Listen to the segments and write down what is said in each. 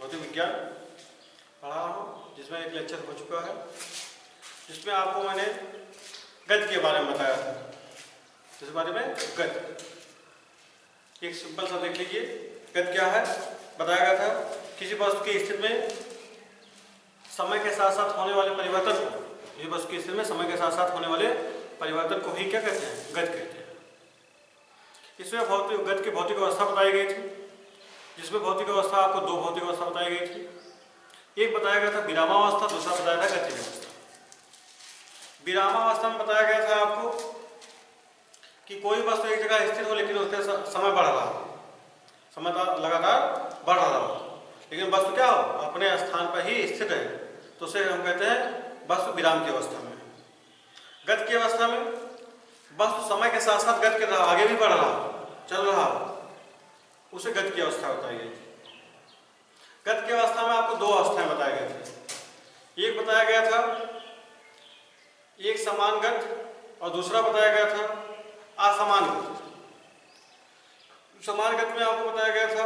भौतिक विज्ञान पढ़ा हूँ, जिसमें एक लेक्चर हो चुका है, जिसमें आपको मैंने गति के बारे में बताया था। इस बारे में गति एक सिंपल सा देख लीजिए। गति क्या है बताया गया था, किसी वस्तु की स्थिति में समय के साथ साथ होने वाले परिवर्तन को, किसी वस्तु की स्थिति में समय के साथ साथ होने वाले परिवर्तन को ही क्या कहते हैं, गति कहते हैं। इसमें भौतिक गति की भौतिक अवस्था बताई गई थी, जिसमें भौतिक अवस्था आपको दो भौतिक अवस्था बताई गई थी। एक बताया गया था विरामावस्था, दूसरा बताया था गतिज अवस्था। विरामावस्था में बताया गया था आपको कि कोई वस्तु एक जगह स्थिर हो लेकिन उसका समय बढ़ रहा हो, समय लगातार बढ़ रहा हो, लेकिन वस्तु क्या हो अपने स्थान पर ही स्थित है, तो उसे हम कहते हैं वस्तु विराम की अवस्था में। गति की अवस्था में वस्तु समय के साथ साथ गति कर रहा, आगे भी बढ़ रहा, चल रहा, उसे गति की अवस्था बताई गई थी। गति की अवस्था में आपको दो अवस्थाएं बताए गए थे। एक बताया गया था एक समान गति और दूसरा बताया गया था असमान गति। समान गति में आपको बताया गया था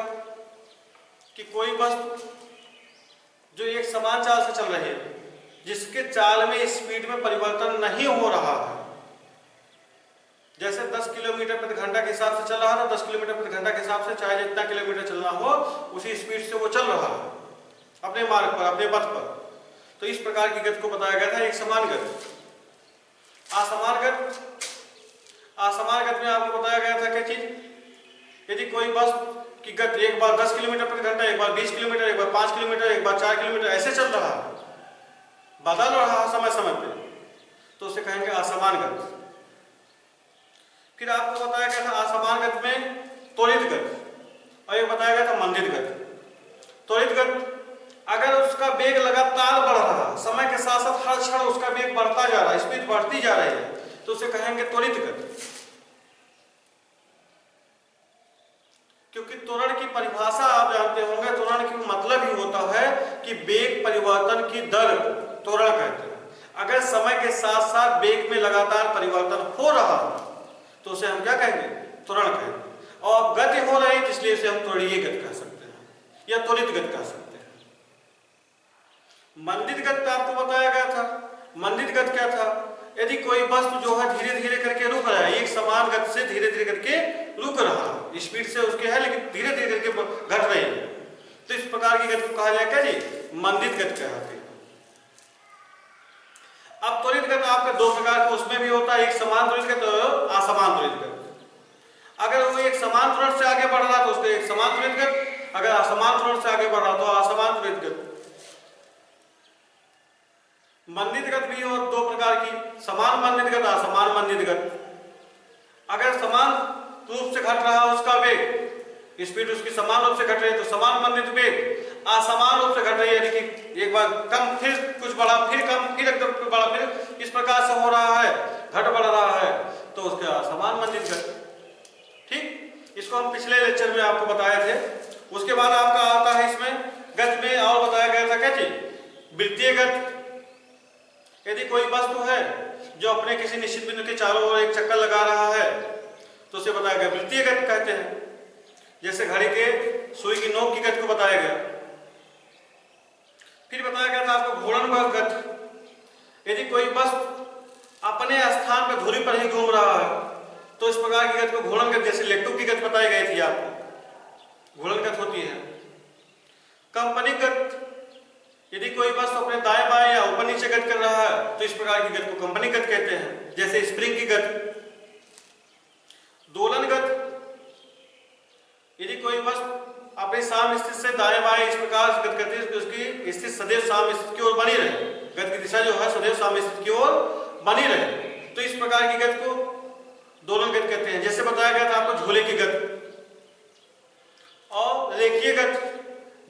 कि कोई वस्तु जो एक समान चाल से चल रही है, जिसके चाल में स्पीड में परिवर्तन नहीं हो रहा है, जैसे 10 किलोमीटर प्रति घंटा के हिसाब से चल रहा था, 10 किलोमीटर प्रति घंटा के हिसाब से चाहे जितना किलोमीटर चलना हो उसी स्पीड से वो चल रहा है अपने मार्ग पर, अपने पथ पर। तो इस प्रकार की गति को बताया गया था एक समान गति। असमान गति में आपको बताया गया था क्या चीज, यदि कोई वस्तु की गति एक बार 10 किलोमीटर प्रति घंटा, एक बार 20 किलोमीटर, एक बार 5 किलोमीटर, एक बार 4 किलोमीटर ऐसे चल रहा है, बदल रहा है समय समय पे, तो उसे कहेंगे असमान गति। फिर आपको बताया गया था असमान गति में त्वरित गति और एक बताया गया था मंदित गति। त्वरित गति अगर उसका वेग लगातार बढ़ रहा, समय के साथ साथ हर क्षण उसका वेग बढ़ता जा रहा है, स्पीड बढ़ती जा रही है, तो उसे कहेंगे त्वरित गति। क्योंकि त्वरण की परिभाषा आप जानते होंगे, त्वरण की मतलब ही होता है कि वेग परिवर्तन की दर को त्वरण कहते हैं। अगर समय के साथ साथ वेग में लगातार परिवर्तन हो रहा है तो उसे हम क्या कहेंगे, त्वरण कहेंगे। और गति हो रही है इसलिए इसे हम त्वरीय गति कह सकते हैं या त्वरित गति कह सकते हैं। मंदित गति आपको बताया गया था। मंदित गति क्या था, यदि कोई वस्तु जो है धीरे धीरे करके रुक रहा है, एक समान गति से धीरे धीरे करके रुक रहा है, स्पीड से उसके है लेकिन धीरे धीरे करके घट रही है, तो इस प्रकार की गति को कहा जाएगा जी मंदित गति कहते हैं। अब त्वरित गति आपके दो प्रकार के उसमें भी होता है, एक समान त्वरित गति और असमान त्वरित गति। अगर वो एक समान त्वरण से आगे बढ़ रहा तो उसको एक समान त्वरित गति, अगर असमान त्वरण से आगे बढ़ रहा तो असमान त्वरित गति। मंदित गति भी और दो प्रकार की, समान मंदित गति, असमान मंदित गति। अगर समान रूप से घट रहा उसका वेग, स्पीड उसकी समान रूप से घट रही है तो समान मंदित वेग, असमान रूप से घट रही है यानी कि एक बार कम फिर कुछ बढ़ा, फिर कम, फिर एकदम बढ़ा, फिर इस प्रकार से हो रहा है, घट बढ़ रहा है, तो उसके असमान मंदित गति। ठीक, इसको हम पिछले लेक्चर में आपको बताए थे। उसके बाद आपका आता है इसमें गति में और बताया गया था क्या चीज, वृत्तीय गति। यदि कोई वस्तु है जो अपने किसी निश्चित बिंदु के चारों ओर एक चक्कर लगा रहा है तो उसे बताया गया वृत्तीय गति कहते हैं। जैसे घड़ी के सुई की नोक की गति को बताया गया। फिर बताया गया था आपको घूर्णन गति। यदि कोई वस्तु अपने स्थान पर धुरी पर ही घूम रहा है तो इस प्रकार की गति को घूर्णन गति, जैसे इलेक्ट्रिक की गति बताई गई थी आपको, घूर्णन गति होती है। कंपनिक गति, यदि कोई वस्तु अपने दाएं बाएं या ऊपर नीचे गति कर रहा है तो इस प्रकार की गति को कंपनिक गति कहते हैं, जैसे स्प्रिंग की गति। दोलन गति, यदि कोई वस्तु अपने साम स्थिति से दाएं बाएं इस प्रकार से गति करती है तो उसकी स्थिति सदैव साम स्थिति की ओर बनी रहे, गति की दिशा जो है सदैव साम स्थिति की ओर बनी रहे, तो इस प्रकार की गति को दोलन गति कहते हैं। जैसे बताया गया था आपको झूले की गति। और रेखीय गति,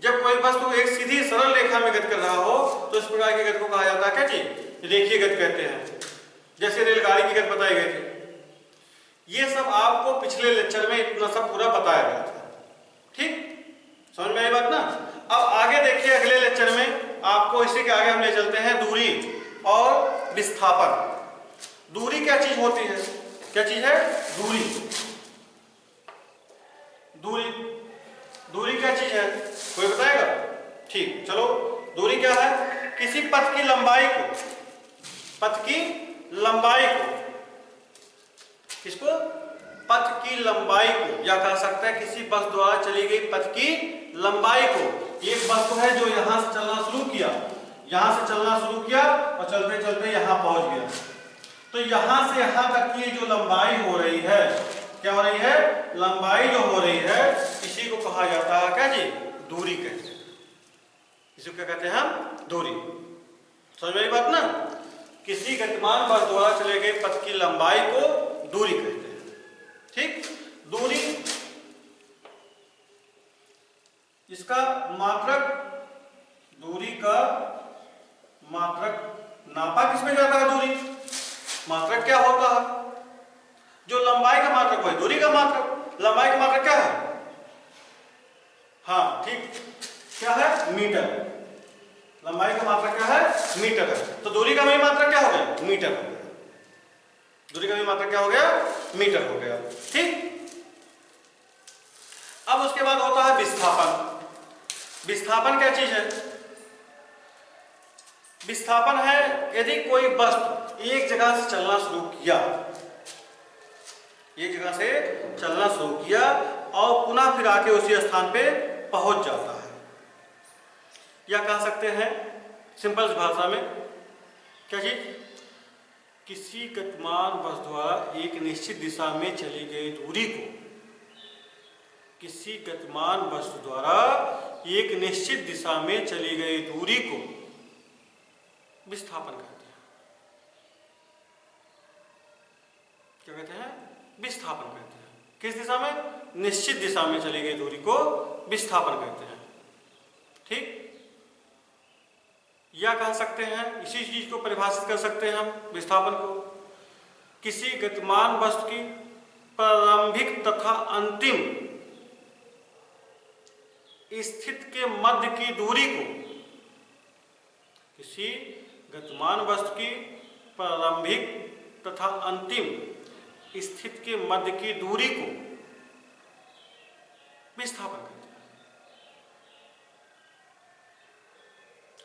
जब कोई वस्तु एक सीधी सरल रेखा में गति कर रहा हो तो इस प्रकार की गति को कहा जाता है क्या जी, रेखीय गति कहते हैं। जैसे रेलगाड़ी की गति बताई गई थी। ये सब आपको पिछले लेक्चर में इतना सब पूरा बताया गया था। ठीक, समझ में आई बात ना। अब आगे देखिए, अगले लेक्चर में आपको इसी के आगे हम ले चलते हैं दूरी और विस्थापन। दूरी क्या चीज होती है, क्या चीज है दूरी। दूरी, दूरी क्या चीज है कोई बताएगा? ठीक, चलो दूरी क्या है? किसी पथ की लंबाई को, पथ की लंबाई को, किसको? पथ की लंबाई को, या कह सकते हैं किसी बस द्वारा चली गई पथ की लंबाई को। एक बस तो है जो यहां से चलना शुरू किया, यहां से चलना शुरू किया और चलते चलते यहां पहुंच गया, तो यहां से यहां तक की जो लंबाई हो रही है, क्या हो रही है? लंबाई जो हो रही है, इसी को कहा जाता है क्या जी? दूरी कहते हैं। इसी को क्या कहते हैं हम? दूरी। समझ में आई बात ना? किसी गतिमान बस द्वारा चले गए पथ की लंबाई को दूरी कहते हैं। ठीक, दूरी, इसका मात्रक, दूरी का मात्रक नापा किसमें जाता है? दूरी मात्रक क्या होता है? जो लंबाई का मात्रक है दूरी का मात्रक। लंबाई का मात्रक क्या है? हाँ ठीक, क्या है? मीटर। लंबाई का मात्रक क्या है? मीटर है। तो दूरी का भी मात्रक क्या हो गया? मीटर हो गया। दूरी का भी मात्रक क्या हो गया? मीटर हो गया। ठीक, अब उसके बाद होता है विस्थापन। विस्थापन क्या चीज है? विस्थापन है यदि कोई वस्तु एक जगह से चलना शुरू किया, एक जगह से चलना शुरू किया और पुनः फिर आके उसी स्थान पे पहुंच जाता है, या कह सकते हैं सिंपल भाषा में क्या चीज? किसी गतिमान बस द्वारा एक निश्चित दिशा में चली गई दूरी को, किसी गतिमान वस्तु द्वारा एक निश्चित दिशा में चली गई दूरी को विस्थापन कहते हैं। क्या कहते हैं? विस्थापन कहते हैं। किस दिशा में? निश्चित दिशा में चली गई दूरी को विस्थापन कहते हैं। ठीक, या कह सकते हैं, इसी चीज को परिभाषित कर सकते हैं हम विस्थापन को, किसी गतिमान वस्तु की प्रारंभिक तथा अंतिम स्थिति के मध्य की दूरी को, किसी गतिमान वस्तु की प्रारंभिक तथा अंतिम स्थिति के मध्य की दूरी को विस्थापन कहते हैं।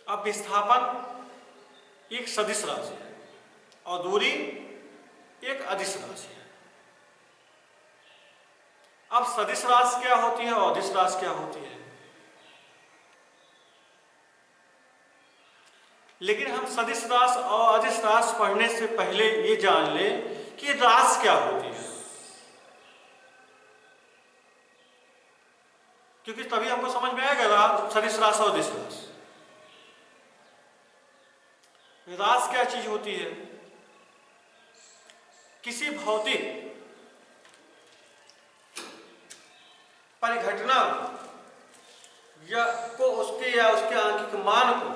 अब विस्थापन एक सदिश राशि है और दूरी एक अदिश राशि है। अब सदिश राशि क्या होती है और अदिश राशि क्या होती है? लेकिन हम सदिश राशि और अदिश राशि पढ़ने से पहले ये जान लें कि राशि क्या होती है, क्योंकि तभी हमको समझ में आएगा सदिश राशि और अदिश राशि। राशि क्या चीज होती है? किसी भौतिक परिघटना या को उसके या उसके आंकिक मान को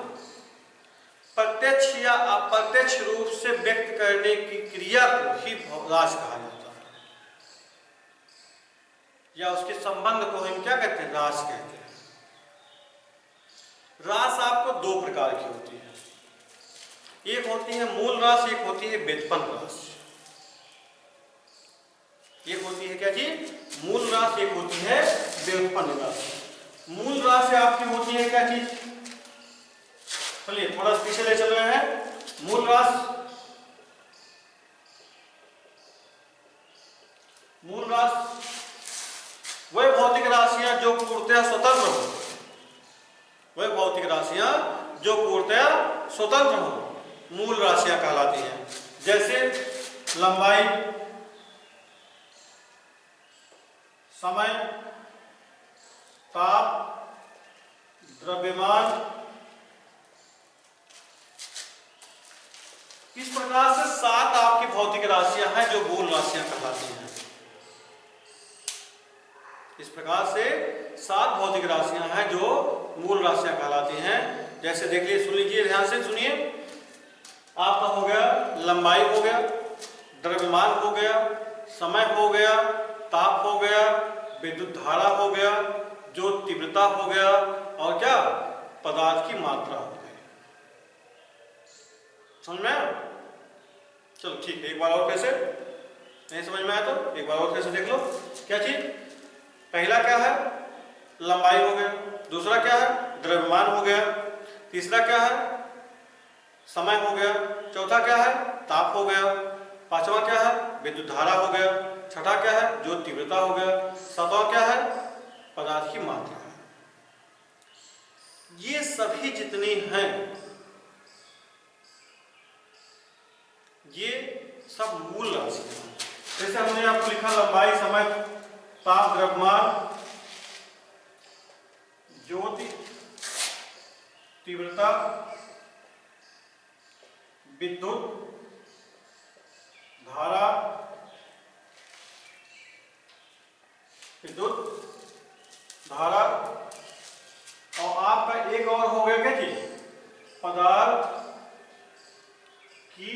प्रत्यक्ष या अप्रत्यक्ष रूप से व्यक्त करने की क्रिया को ही राशि कहा जाता है, या उसके संबंध को हम क्या कहते हैं? राशि कहते हैं। राशि आपको दो प्रकार की होती है, एक होती है मूल राशि, एक होती है व्युत्पन्न राशि। एक होती है क्या चीज? मूल राशि, एक होती है व्युत्पन्न राशि। मूल राशि आपकी होती है क्या चीज? चलिए थोड़ा पीछे ले चल रहे हैं। मूल राशि, मूल राशि वह भौतिक राशियां जो पूर्णतः स्वतंत्र हो, वह भौतिक राशियां जो पूर्णतः स्वतंत्र हो मूल राशियां कहलाती हैं। जैसे लंबाई, समय, ताप, द्रव्यमान। इस प्रकार से 7 आपकी भौतिक राशियां हैं जो मूल राशियां कहलाती हैं। इस प्रकार से 7 भौतिक राशियां हैं जो मूल राशियां कहलाती हैं। जैसे देख लीजिए, सुन लीजिए, ध्यान से सुनिए। आपका हो गया लंबाई, हो गया द्रव्यमान, हो गया समय, हो गया ताप, हो गया विद्युत धारा, हो गया जो तीव्रता, हो गया और क्या? पदार्थ की मात्रा हो गई। समझ में आया? चलो ठीक है, एक बार और कैसे नहीं समझ में आया तो एक बार और कैसे देख लो। क्या चीज? पहला क्या है? लंबाई हो गया। दूसरा क्या है? द्रव्यमान हो गया। तीसरा क्या है? समय हो गया। चौथा क्या है? ताप हो गया। पांचवा क्या है? विद्युत धारा हो गया। छठा क्या है? ज्योत तीव्रता हो गया। सातवां क्या है? पदार्थ की मात्रा है। ये सभी जितनी हैं ये सब मूल राशि हैं। जैसे हमने आपको लिखा लंबाई, समय, ताप, द्रव्यमान, ज्योति तीव्रता, विद्युत धारा, और आपका एक और हो गया क्या जी? पदार्थ की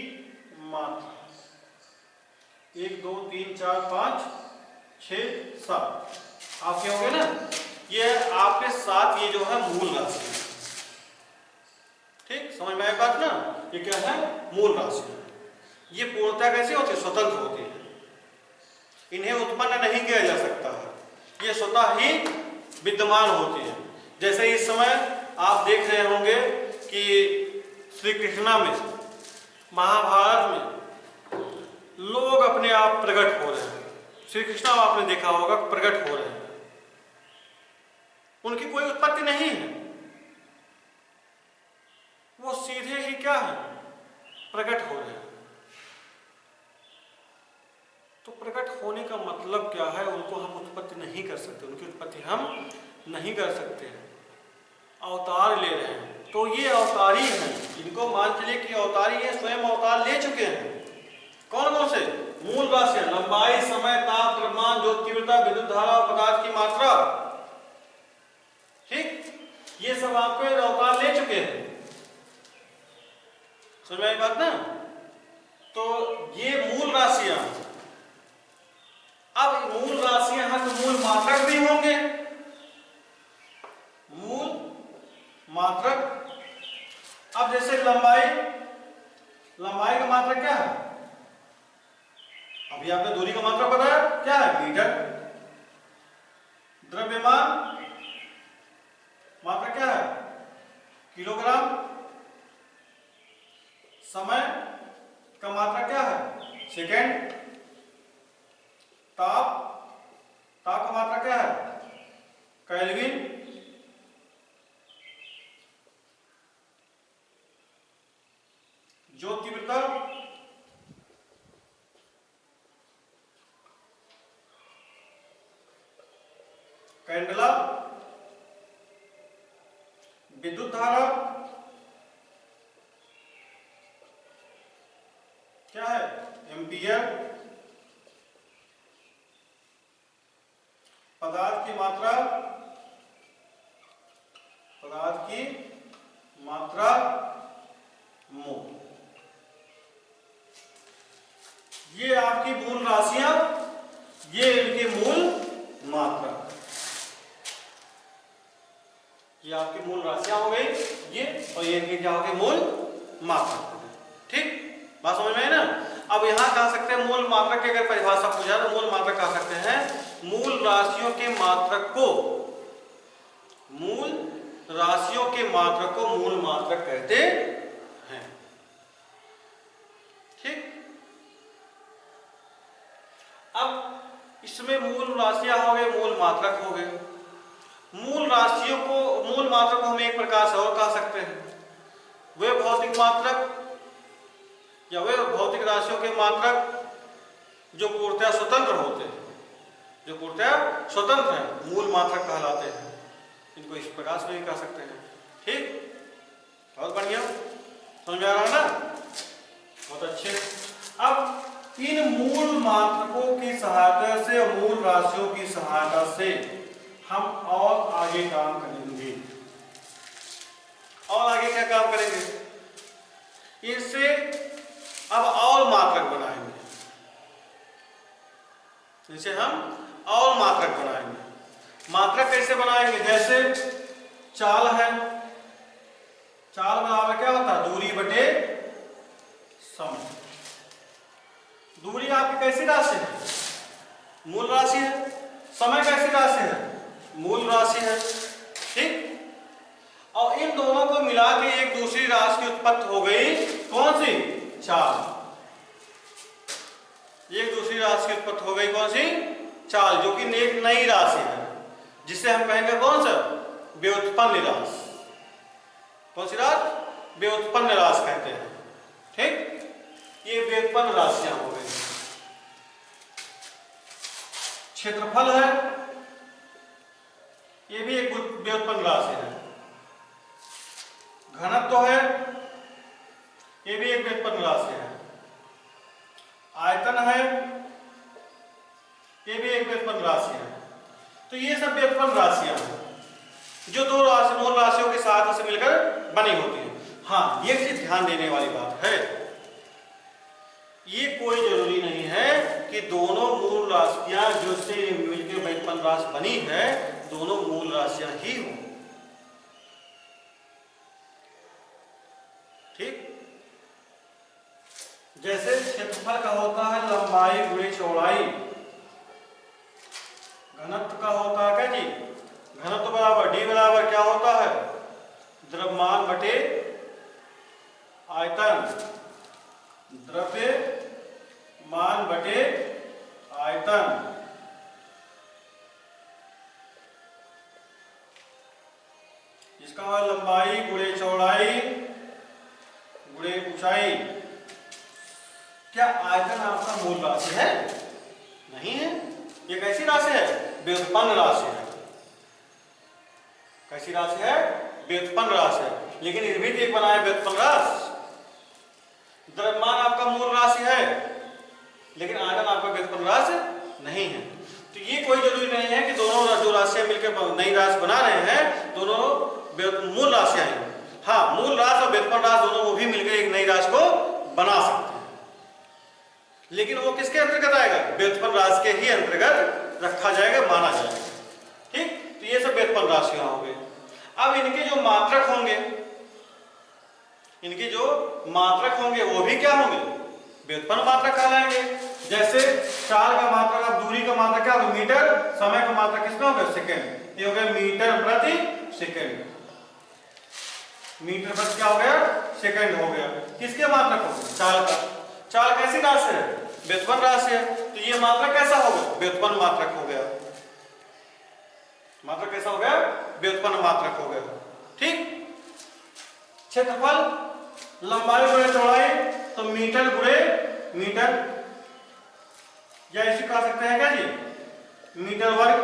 मात्रा। 1 2 3 4 5 6 7 आपके हो गए ना। ये आपके साथ ये जो है मूल राशि है। ठीक, समझ में आया बात ना? ये क्या है? मूल राशि है। ये पूर्णतः कैसी होती है? स्वतंत्र होती है। इन्हें उत्पन्न नहीं किया जा सकता है। ये स्वतः ही विद्यमान होती है। जैसे इस समय आप देख रहे होंगे कि श्री कृष्णा में, महाभारत में लोग अपने आप प्रकट हो रहे हैं। श्री कृष्णा आपने देखा होगा प्रकट हो रहे हैं। उनकी कोई उत्पत्ति नहीं है, वो सीधे ही क्या है? प्रकट हो रहे हैं। तो प्रकट होने का मतलब क्या है? उनको हम उत्पत्ति नहीं कर सकते, उनकी उत्पत्ति हम नहीं कर सकते हैं। अवतार ले रहे हैं तो ये अवतारी हैं। इनको मान चलिए कि अवतारी है, स्वयं अवतार ले चुके हैं। कौन कौन से? मूल राशि, लंबाई, समय, ताप, द्रव्यमान, ज्योत तीव्रता, विद्युत धारा और पदार्थ की मात्रा। ठीक, ये सब आपको अवतार ले चुके हैं। समझ में आई बात ना? तो ये मूल राशियां। अब मूल राशियां हैं तो मूल मात्रक भी होंगे। मूल मात्रक। अब जैसे लंबाई का मात्रक क्या है? अभी आपने दूरी का मात्रक बताया क्या है? मीटर। द्रव्यमान मात्रक क्या है? किलोग्राम। समय का मात्रक क्या है? सेकेंड। ताप का मात्रक क्या है? केल्विन। ज्योत तीव्रता कैंडला। विद्युत धारा क्या है? एम्पियर। पदार्थ की मात्रा मोल। ये आपकी मूल राशियां, ये इनकी मूल मात्रा। ये आपकी मूल राशियां हो गई ये, और ये इनकी क्या हो गई? मूल मात्रा। ठीक, बात समझ में है ना? अब यहां कह सकते हैं मूल मात्रक की अगर परिभाषा पूछा तो मूल मात्रक कह सकते हैं मूल राशियों के मात्रक को, मूल राशियों के मात्रक को मूल मात्रक कहते हैं। ठीक, अब इसमें मूल राशियां हो गए, मूल मात्रक हो गए। मूल राशियों को, मूल मात्रक को हम एक प्रकार से और कह सकते हैं वे भौतिक मात्रक या वे भौतिक राशियों के मात्रक जो पूर्णतः स्वतंत्र होते हैं, जो पूर्णतः स्वतंत्र हैं, मूल मात्रक कहलाते हैं। इनको इस प्रकार से भी कह सकते हैं। ठीक, बहुत बढ़िया, समझ में आ रहा है ना? बहुत अच्छे। अब इन मूल मात्रकों की सहायता से, मूल राशियों की सहायता से हम और आगे काम करेंगे। और आगे क्या काम करेंगे? इससे अब और मात्रक बनाएंगे। इसे हम और मात्रक बनाएंगे। मात्रक कैसे बनाएंगे? जैसे चाल है, चाल बराबर क्या होता है? दूरी बटे समय। दूरी आपकी कैसी राशि है? मूल राशि है। समय कैसी राशि है? मूल राशि है। ठीक, मिला कि एक दूसरी राशि की उत्पत्ति हो गई, कौन सी? चाल। एक दूसरी राशि की उत्पत्ति हो गई, कौन सी? चाल, जो कि एक नई राशि है, जिसे हम कहेंगे कौन सा? व्युत्पन्न राशि। कौन सी राशि? व्युत्पन्न राशि कहते हैं। ठीक, ये व्युत्पन्न राशियां हो गई। क्षेत्रफल है, ये भी एक व्युत्पन्न राशि है। घनत्व है, ये भी एक व्युत्पन्न राशि है। आयतन है, ये भी एक व्युत्पन्न राशि है। तो ये सब व्युत्पन्न राशियां हैं जो दो मूल राशियों के साथ से मिलकर बनी होती है। हाँ, ये चीज ध्यान देने वाली बात है, ये कोई जरूरी नहीं है कि दोनों मूल राशियां जो से मिलकर व्युत्पन्न राशि बनी है, दोनों मूल राशियां ही हों। ठीक, जैसे क्षेत्रफल का होता है लंबाई गुणे चौड़ाई, घनत्व का होता है क्या जी? घनत्व बराबर डी बराबर क्या होता है? द्रव्यमान बटे आयतन। द्रव्यमान बटे आयतन। इसका लंबाई गुणे चौड़ाई गुणे ऊंचाई। क्या आयतन आपका मूल राशि है? नहीं है। ये कैसी राशि है? व्युत्पन्न राशि है। कैसी राशि है? व्युत्पन्न राशि है। लेकिन ये भी एक बनाए व्युत्पन्न राशि। द्रव्यमान आपका मूल राशि है, लेकिन आयतन आपका व्युत्पन्न राशि नहीं है। तो ये कोई जरूरी नहीं है कि दोनों जो राशियां मिलकर नई राशि बना रहे हैं, दोनों मूल राशियां हैं। हाँ, मूल राशि और व्युत्पन्न राशि दोनों वो भी मिलकर एक नई राशि को बना सकते हैं, लेकिन वो किसके अंतर्गत आएगा? व्युत्पन्न राशि के ही अंतर्गत रखा जाएगा, माना जाएगा। ठीक, तो ये सब व्युत्पन्न राशियां हो गई। अब इनके जो मात्रक होंगे, इनके जो मात्रक होंगे वो भी क्या होंगे? व्युत्पन्न मात्रक कहलाएंगे। जैसे चाल का मात्रक, अब दूरी का मात्रक क्या होगा? मीटर। समय का मात्रक किसमें होगा? सेकेंड। ये हो गया मीटर प्रति सेकेंड। मीटर प्रति क्या हो गया? सेकेंड हो गया। किसके मात्रक हो? चाल का। चाल कैसी राशि है? व्युत्पन्न राशि है। तो ये मात्रक कैसा हो गया? व्युत्पन्न मात्रक हो गया। मात्रक कैसा हो गया? व्युत्पन्न मात्रक हो गया। ठीक, क्षेत्रफल लंबाई गुणे चौड़ाई, तो मीटर गुणे मीटर, या इसे कह सकते हैं क्या जी? मीटर वर्ग।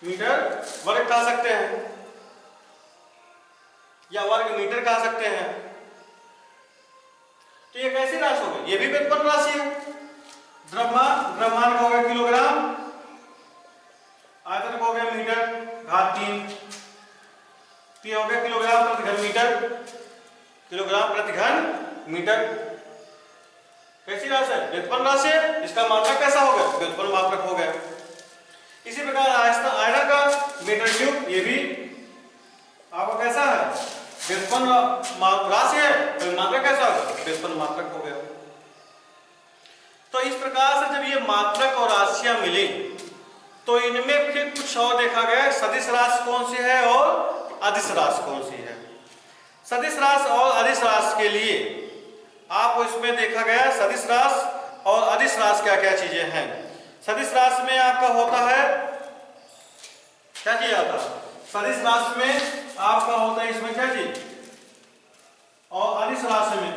मीटर वर्ग कह सकते हैं, या वर्ग मीटर कह सकते हैं। तो ये कैसी राशि हो गई? ये भी व्युत्पन्न राशि है। द्रव्यमान का हो गया किलोग्राम, आयतन का हो गया मीटर घात 3, ये हो गया किलोग्राम प्रति घन मीटर। किलोग्राम प्रति घन मीटर कैसी राशि है? व्युत्पन्न राशि है। इसका मात्रक कैसा हो गया? व्युत्पन्न मात्रक हो गया। इसी प्रकार आयतन का मीटर क्यूब, ये भी आपका कैसा है? व्युत्पन्न राशि है। तो मात्रक कैसा होगा? व्युत्पन्न मात्रक हो गया। तो इस प्रकार से जब ये मात्रक और राशियां मिली, तो इनमें फिर कुछ और देखा गया। सदिश राशि कौन सी है और अदिश राशि कौन सी है? सदिश राशि और अदिश राशि के लिए आपको इसमें देखा गया सदिश राशि और अदिश राशि क्या क्या चीजें हैं। सदिश राशि में आपका होता है क्या चीज आता है? सदिश राशि में आपका होता है इसमें क्या चीज? और अदिश राशि में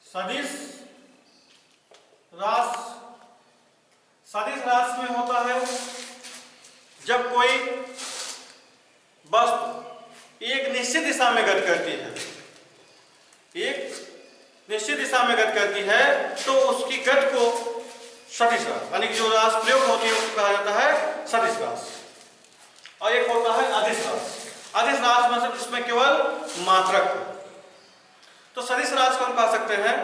सदिश राशि में होता है जब कोई वस्तु एक निश्चित दिशा में गति करती है, एक निश्चित दिशा में गति करती है, तो उसकी गति को सदिश राशि यानी जो राशि प्रयोग होती है उसको कहा जाता है सदिश राशि। और एक होता है अदिश राशि। अदिश राशि मतलब जिसमें केवल मात्रक हो। तो सदिश राशि को हम कह सकते हैं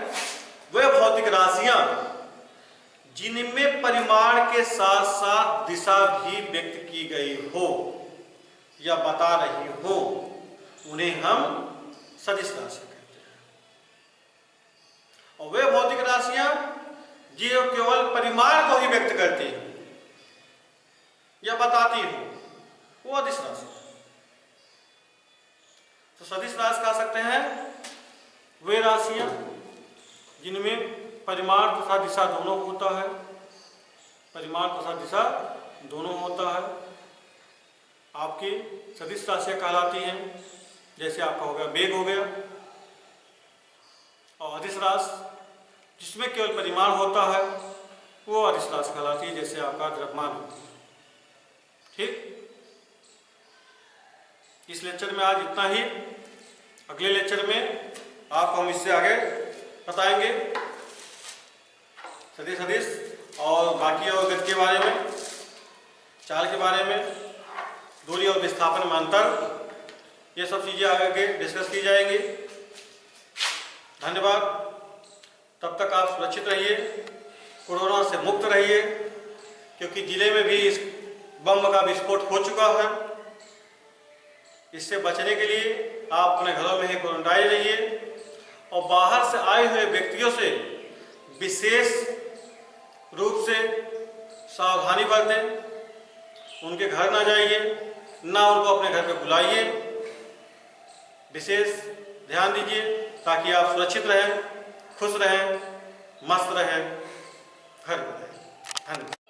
वह भौतिक राशियां जिनमें परिमाण के साथ साथ दिशा भी व्यक्त की गई हो या बता रही हो, उन्हें हम सदिश राशि कहते हैं। और वे भौतिक राशियां जो केवल परिमाण को ही व्यक्त करती हैं या बताती हो, वो अदिश राशि। तो सदिश राशि कह सकते हैं वे राशियां जिनमें परिमाण तथा दिशा दोनों होता है, परिमाण तथा दिशा दोनों होता है, आपकी सदिश राशियां कहलाती हैं। जैसे आपका हो गया वेग हो गया, और अदिश राशि जिसमें केवल परिमाण होता है वो अदिश राशि कहलाती है, जैसे आपका द्रव्यमान। ठीक, इस लेक्चर में आज इतना ही। अगले लेक्चर में आपको हम इससे आगे बताएंगे सदिश और बाकी और गति के बारे में, चाल के बारे में, दूरी और विस्थापन में अंतर, ये सब चीज़ें आगे डिस्कस की जाएंगी। धन्यवाद। तब तक आप सुरक्षित रहिए, कोरोना से मुक्त रहिए, क्योंकि जिले में भी इस बम का विस्फोट हो चुका है। इससे बचने के लिए आप अपने घरों में ही क्वारंटाइन रहिए, और बाहर से आए हुए व्यक्तियों से विशेष रूप से सावधानी बरतें। उनके घर ना जाइए, ना उनको अपने घर पे बुलाइए। विशेष ध्यान दीजिए ताकि आप सुरक्षित रहें, खुश रहें, मस्त रहें, घर में रहें। धन्यवाद।